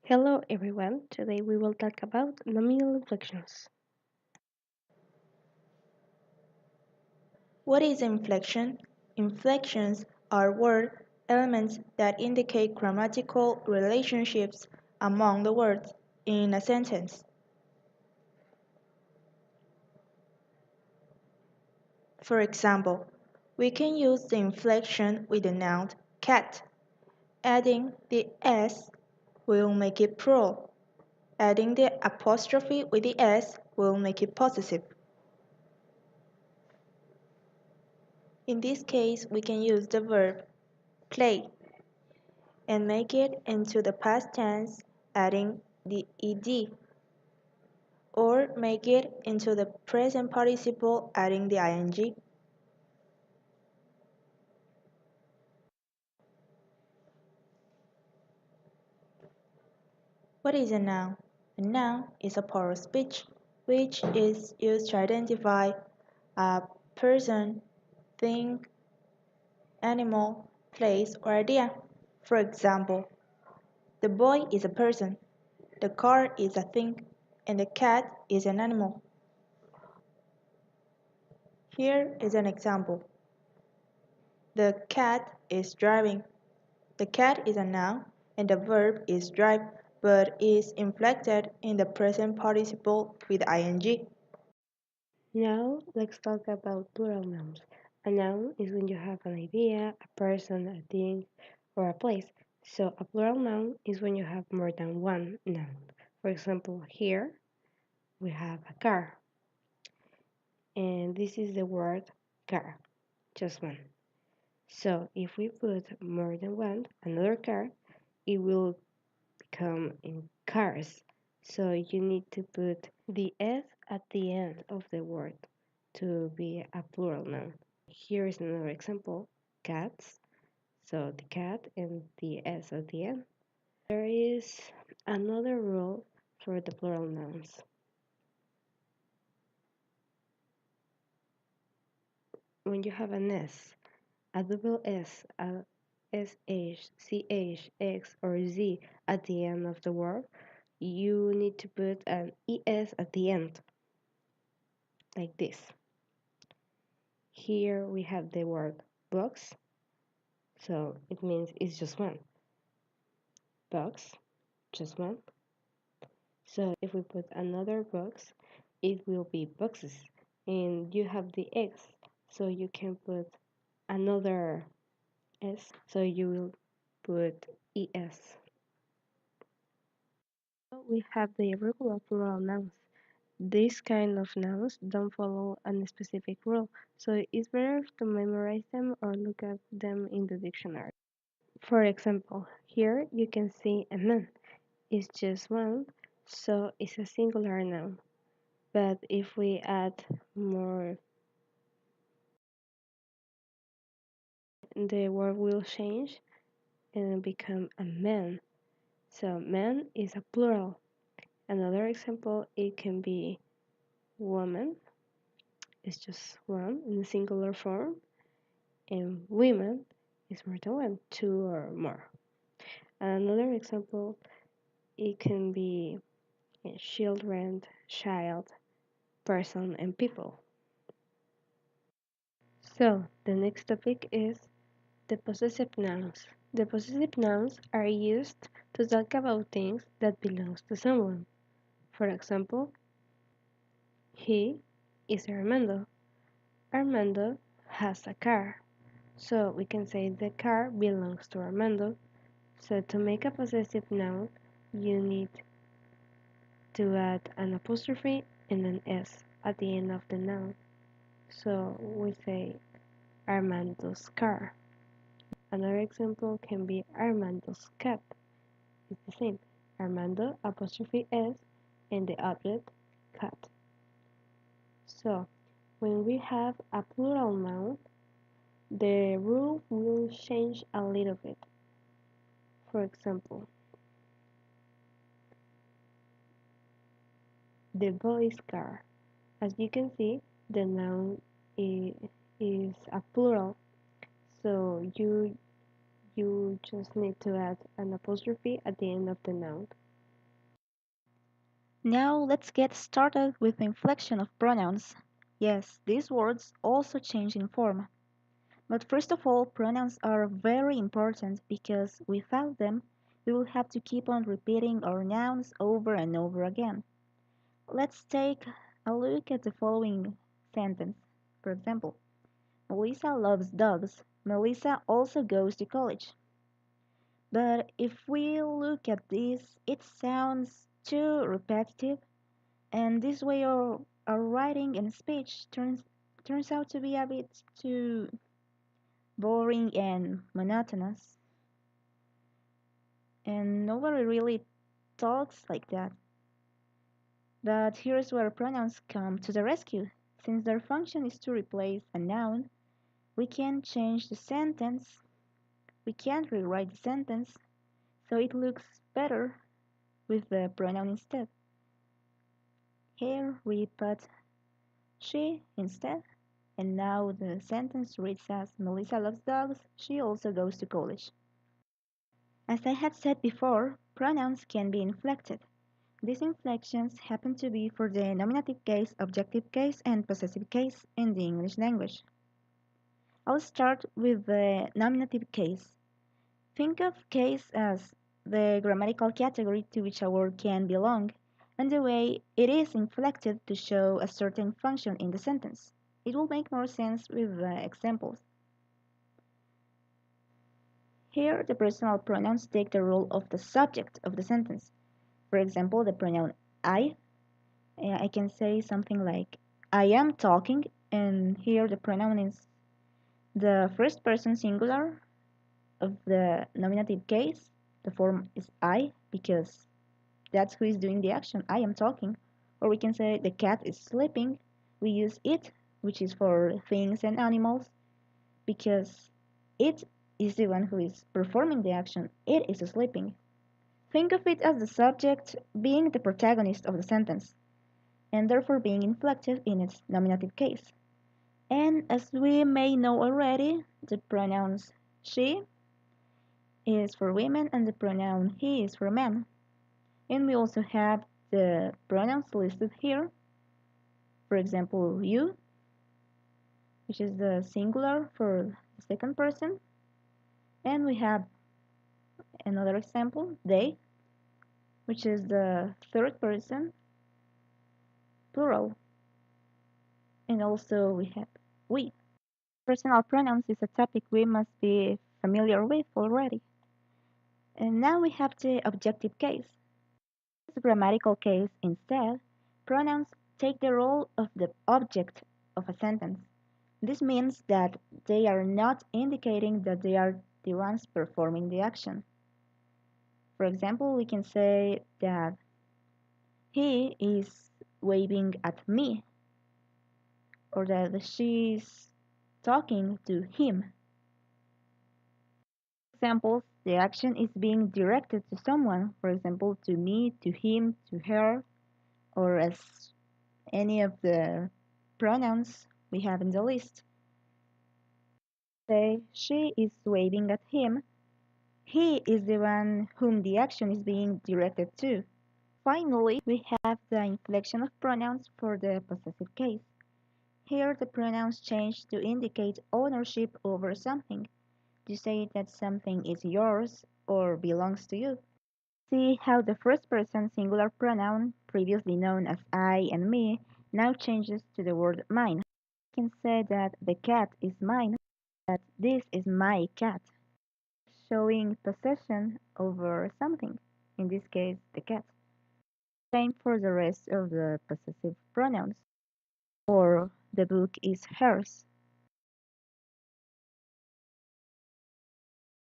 Hello everyone, today we will talk about nominal inflections. What is inflection? Inflections are word elements that indicate grammatical relationships among the words in a sentence. For example, we can use the inflection with the noun cat. Adding the s will make it plural. Adding the apostrophe with the s will make it possessive. In this case, we can use the verb play and make it into the past tense adding the ed, or make it into the present participle adding the ing. What is a noun? A noun is a part of speech which is used to identify a person, thing, animal, place, or idea. For example, the boy is a person, the car is a thing, and the cat is an animal. Here is an example. The cat is driving. The cat is a noun and the verb is drive but is inflected in the present participle with ing. Now let's talk about plural nouns. A noun is when you have an idea, a person, a thing, or a place. So a plural noun is when you have more than one noun. For example, here we have a car, and this is the word car, just one. So if we put more than one, another car, it will come in cars. So you need to put the S at the end of the word to be a plural noun. Here is another example, cats. So the cat and the S at the end. There is another rule for the plural nouns. When you have an S, a double S, a SH, CH, X, or Z at the end of the word, you need to put an ES at the end, like this. Here we have the word box, so it means it's just one. Box, just one. So if we put another box, it will be boxes. And you have the X, so you can put another S, so you will put ES. We have the irregular plural nouns. These kind of nouns don't follow a specific rule, so it's better to memorize them or look at them in the dictionary. For example, here you can see a man. It's just one, so it's a singular noun. But if we add more, the word will change and become a man. So man is a plural. Another example, it can be woman, it's just one in the singular form, and women is more than one, two or more. Another example, it can be children, child, person, and people. So, the next topic is the possessive nouns. The possessive nouns are used to talk about things that belongs to someone. For example, he is Armando. Armando has a car. So we can say the car belongs to Armando. So to make a possessive noun, you need to add an apostrophe and an S at the end of the noun. So we say Armando's car. Another example can be Armando's cat. It's the same. Armando apostrophe S and the object cat. So when we have a plural noun, the rule will change a little bit. For example, the boy's car. As you can see, the noun is a plural, so you just need to add an apostrophe at the end of the noun. Now let's get started with the inflection of pronouns. Yes, these words also change in form. But first of all, pronouns are very important because without them, we will have to keep on repeating our nouns over and over again. Let's take a look at the following sentence. For example, Melissa loves dogs. Melissa also goes to college. But if we look at this, it sounds too repetitive, and this way our writing and speech turns out to be a bit too boring and monotonous. And nobody really talks like that. But here's where pronouns come to the rescue. Since their function is to replace a noun, we can change the sentence, we can rewrite the sentence so it looks better with the pronoun instead. Here we put she instead, and now the sentence reads as Melissa loves dogs, she also goes to college. As I have said before, pronouns can be inflected. These inflections happen to be for the nominative case, objective case, and possessive case in the English language. I'll start with the nominative case. Think of case as the grammatical category to which a word can belong, and the way it is inflected to show a certain function in the sentence. It will make more sense with the examples. Here, the personal pronouns take the role of the subject of the sentence. For example, the pronoun I can say something like, I am talking, and here the pronoun is the first person singular of the nominative case. The form is I because that's who is doing the action. I am talking. Or we can say the cat is sleeping. We use it, which is for things and animals, because it is the one who is performing the action. It is sleeping. Think of it as the subject being the protagonist of the sentence, and therefore being inflected in its nominative case. And as we may know already, the pronouns she is for women and the pronoun he is for men. And we also have the pronouns listed here. For example, you, which is the singular for the second person. And we have another example, they, which is the third person plural. And also we have we. Personal pronouns is a topic we must be familiar with already. And now we have the objective case. In this grammatical case, instead, pronouns take the role of the object of a sentence. This means that they are not indicating that they are the ones performing the action. For example, we can say that he is waving at me, or that she is talking to him. Examples, the action is being directed to someone, for example, to me, to him, to her, or as any of the pronouns we have in the list. Say, she is waving at him. He is the one whom the action is being directed to. Finally, we have the inflection of pronouns for the possessive case. Here the pronouns change to indicate ownership over something, to say that something is yours or belongs to you. See how the first person singular pronoun, previously known as I and me, now changes to the word mine. I can say that the cat is mine, that this is my cat, showing possession over something, in this case the cat. Same for the rest of the possessive pronouns, or the book is hers.